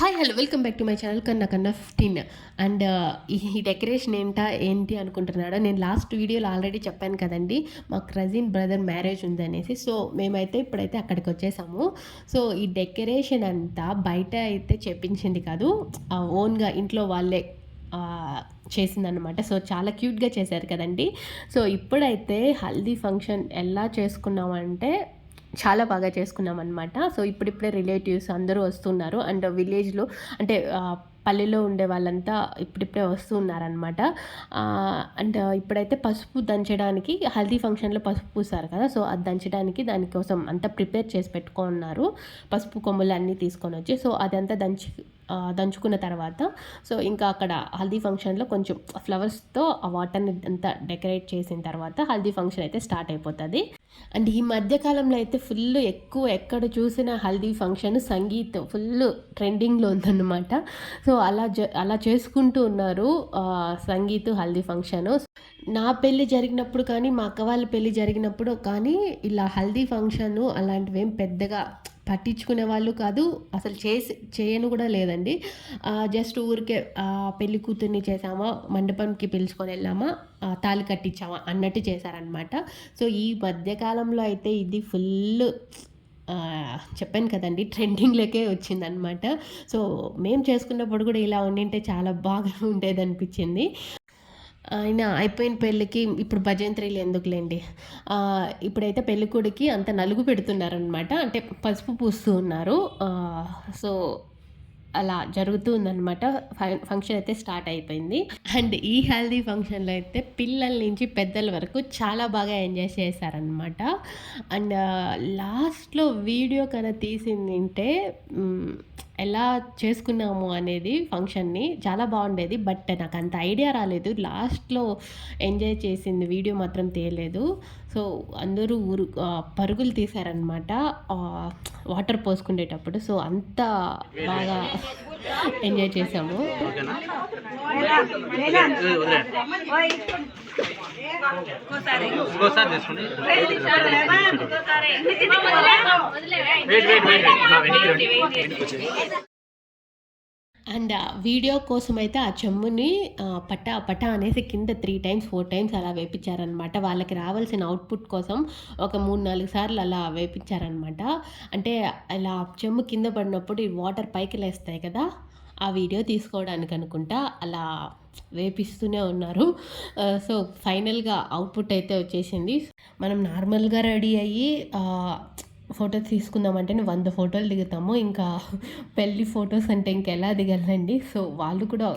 Hi hello welcome back to my channel కన్నా 15 and ఈ decoration ఏంటి అనుకుంటున్నాడా. నేను లాస్ట్ వీడియోలో ఆల్రెడీ చెప్పాను కదండి, మా కజిన్ బ్రదర్ మ్యారేజ్ ఉందనేసి. సో మేమైతే ఇప్పుడైతే అక్కడికి వచ్చేసాము. సో ఈ డెకరేషన్ అంతా బయట అయితే చెప్పించింది కాదు, ఓన్గా ఇంట్లో వాళ్ళే చేసిందనమాట. సో చాలా క్యూట్గా చేశారు కదండి. సో ఇప్పుడైతే హల్దీ ఫంక్షన్ ఎలా చేసుకున్నామంటే చాలా బాగా చేసుకున్నామన్నమాట. సో ఇప్పుడిప్పుడే రిలేటివ్స్ అందరూ వస్తున్నారు. అండ్ విలేజ్లో అంటే పల్లెలో ఉండే వాళ్ళంతా ఇప్పుడిప్పుడే వస్తూ ఉన్నారనమాట. అండ్ ఇప్పుడైతే పసుపు దంచడానికి, హల్దీ ఫంక్షన్లో పసుపు పూసారు కదా, సో అది దంచడానికి దానికోసం అంతా ప్రిపేర్ చేసి పెట్టుకున్నారు. పసుపు కొమ్ములు అన్నీ తీసుకొని వచ్చి, సో అదంతా దంచుకున్న తర్వాత, సో ఇంకా అక్కడ హల్దీ ఫంక్షన్లో కొంచెం ఫ్లవర్స్తో ఆ వాటర్ని అంతా డెకరేట్ చేసిన తర్వాత హల్దీ ఫంక్షన్ అయితే స్టార్ట్ అయిపోతుంది. అండ్ ఈ మధ్యకాలంలో అయితే ఫుల్ ఎక్కువ ఎక్కడ చూసిన హల్దీ ఫంక్షన్ సంగీత్ ఫుల్ ట్రెండింగ్లో ఉందన్నమాట. సో అలా చేసుకుంటూ ఉన్నారు సంగీత్ హల్దీ ఫంక్షను. నా పెళ్ళి జరిగినప్పుడు కానీ, మా అక్క వాళ్ళ పెళ్ళి జరిగినప్పుడు కానీ ఇలా హల్దీ ఫంక్షను అలాంటివి ఏం పెద్దగా పట్టించుకునే వాళ్ళు కాదు, అసలు చేయను కూడా లేదండి. జస్ట్ ఊరికే పెళ్లి కూతుర్ని చేసామా, మండపంకి పిలుచుకొని వెళ్ళామా, తాళి కట్టించామా అన్నట్టు చేశారనమాట. సో ఈ మధ్యకాలంలో అయితే ఇది ఫుల్ చెప్పాను కదండి, ట్రెండింగ్లోకే వచ్చిందనమాట. సో మేము చేసుకున్నప్పుడు కూడా ఇలా ఉండింటే చాలా బాగా ఉండేది అనిపించింది. అయినా అయిపోయిన పెళ్ళికి ఇప్పుడు భజంత్రీలు ఎందుకులేండి. ఇప్పుడైతే పెళ్ళికొడుకి అంత నలుగు పెడుతున్నారనమాట, అంటే పసుపు పూస్తూ ఉన్నారు. సో అలా జరుగుతూ ఉందనమాట. ఫంక్షన్ అయితే స్టార్ట్ అయిపోయింది. అండ్ ఈ హెల్దీ ఫంక్షన్లో అయితే పిల్లల నుంచి పెద్దల వరకు చాలా బాగా ఎంజాయ్ చేశారనమాట. అండ్ లాస్ట్లో వీడియో కన్నా తీసిందంటే ఎలా చేసుకున్నాము అనేది ఫంక్షన్ని చాలా బాగుండేది. బట్ నాకు అంత ఐడియా రాలేదు, లాస్ట్లో ఎంజాయ్ చేసింది వీడియో మాత్రం తీయలేదు. సో అందరూ పరుగులు తీశారనమాట వాటర్ పోసుకునేటప్పుడు. సో అంత బాగా ఎంజాయ్ చేసాము. అండ్ వీడియో కోసం అయితే ఆ చెమ్ముని పటా అనేసి కింద 3 times 4 times అలా వేపించారనమాట. వాళ్ళకి రావాల్సిన అవుట్పుట్ కోసం ఒక 3-4 సార్లు అలా వేపించారనమాట. అంటే అలా చెమ్ము కింద పడినప్పుడు ఈ వాటర్ పైకి లేస్తాయి కదా, ఆ వీడియో తీసుకోవడానికి అనుకుంటా అలా వేపిస్తూనే ఉన్నారు. సో ఫైనల్గా అవుట్పుట్ అయితే వచ్చేసింది. మనం నార్మల్గా రెడీ అయ్యి ఫొటోస్ తీసుకుందామంటేనే 100 ఫోటోలు దిగుతాము. ఇంకా పెళ్ళి ఫొటోస్ అంటే ఇంకెలా దిగాలండి. సో వాళ్ళు కూడా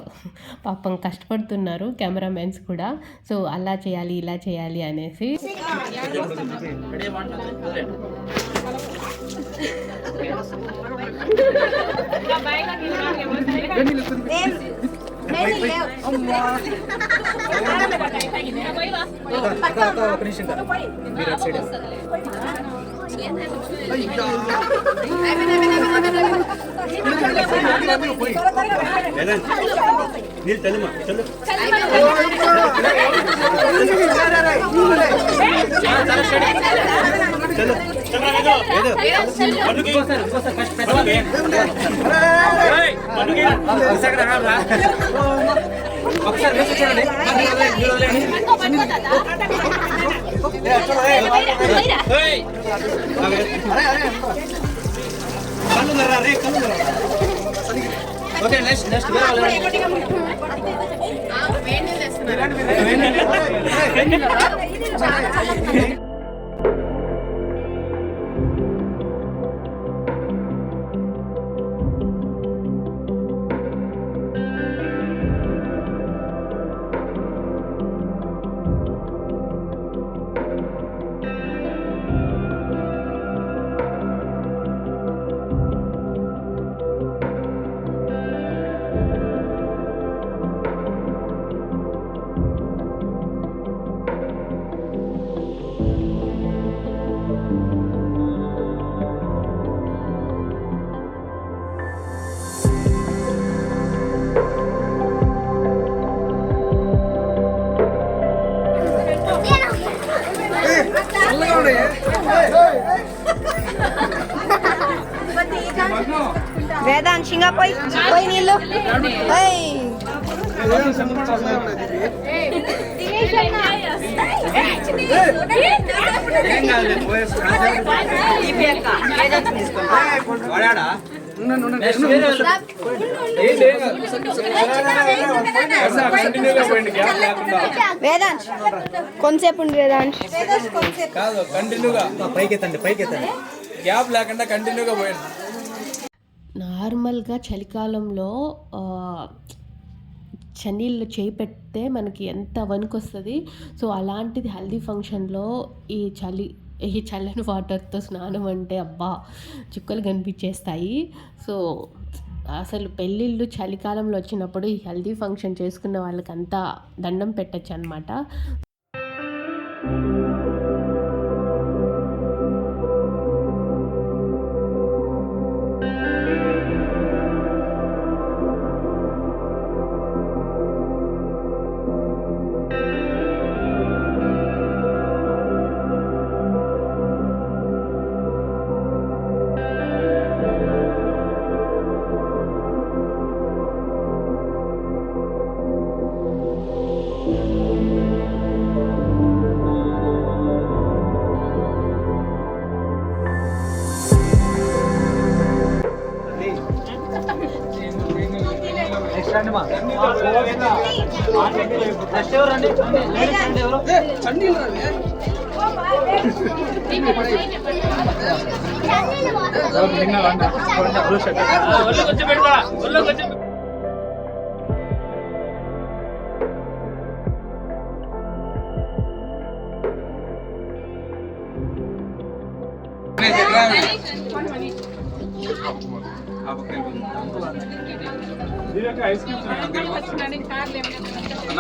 పాపం కష్టపడుతున్నారు, కెమెరామెన్స్ కూడా. సో అలా చేయాలి ఇలా చేయాలి అనేసి. ఓకే నెక్స్ట్ వేదాంశింగా పోయి నీళ్ళు వాడాడా వేదాంశ్ కొంతసేపు ఉండి వేదాంశ్ కాదు కంటిన్యూగా పైకెత్తండి గ్యాప్ లేకుండా కంటిన్యూగా పోయింది. నార్మల్గా చలికాలంలో చన్నీళ్ళు చేయి పెడితే మనకి ఎంత వణుకు వస్తుంది. సో అలాంటిది హల్దీ ఫంక్షన్లో ఈ చల్లని వాటర్తో స్నానం అంటే అబ్బా చుక్కలు కనిపించేస్తాయి. సో అసలు పెళ్ళిళ్ళు చలికాలంలో వచ్చినప్పుడు ఈ హల్దీ ఫంక్షన్ చేసుకున్న వాళ్ళకంతా దండం పెట్టచ్చు అనమాట.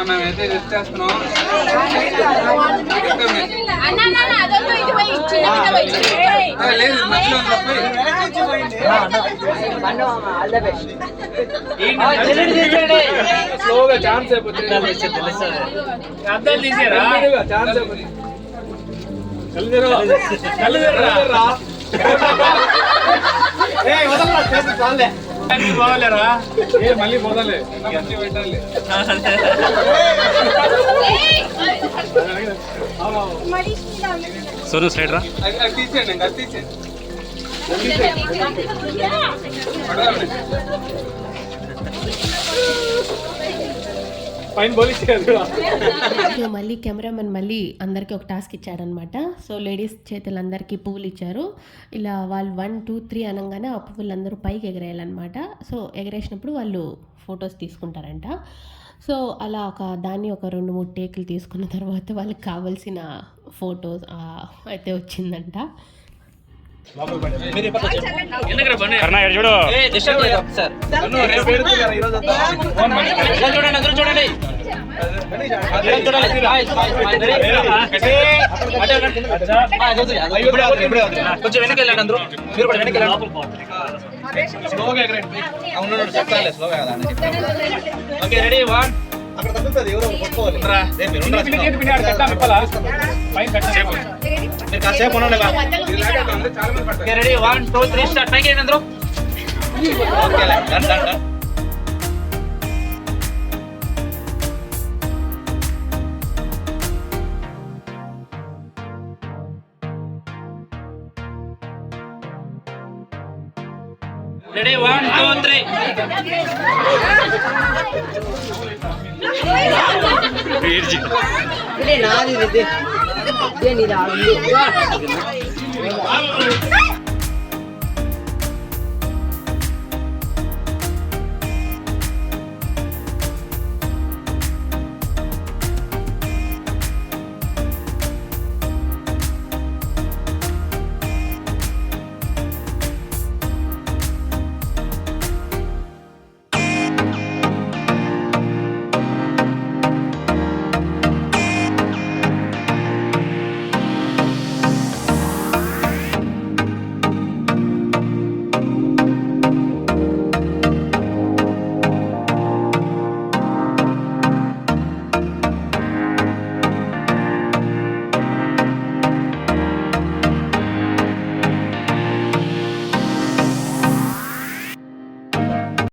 మేమైతే తెచ్చేస్తున్నాం. లేదు స్లోగా ఛాన్స్ అయిపోతుంది. ఛాన్స్ అయిపోతుంది. బాగాలేరా మళ్ళీ పోదాలే పెట్టాలి. సోను సైడ్ రా అది తీసేయండి అది తీసేయండి. పైన సో మళ్ళీ కెమెరామెన్ మళ్ళీ అందరికీ ఒక టాస్క్ ఇచ్చాడనమాట. సో లేడీస్ చేతులందరికీ పువ్వులు ఇచ్చారు. ఇలా వాళ్ళు 1, 2, 3 అనగానే ఆ పువ్వులందరూ పైకి ఎగరేయాలన్నమాట. సో ఎగరేసినప్పుడు వాళ్ళు ఫొటోస్ తీసుకుంటారంట. సో అలా దాన్ని ఒక 2-3 టేకులు తీసుకున్న తర్వాత వాళ్ళకి కావాల్సిన ఫొటోస్ అయితే వచ్చిందంట. చూడు చూడండి కొంచెం వెనక్కి వెళ్ళండి. అందరూ మీరు కూడా వెనక్కి వెళ్ళండి. ఓకే రెడీ 1 అక్కడ తగ్గుతుంది. ఎవరో పట్టుకోవాలి. కాసేపు రెడీ 1, 2, 3 స్టార్ట్. పైకి అందరూ okay done done done. Ready 1, 2, 3 నాది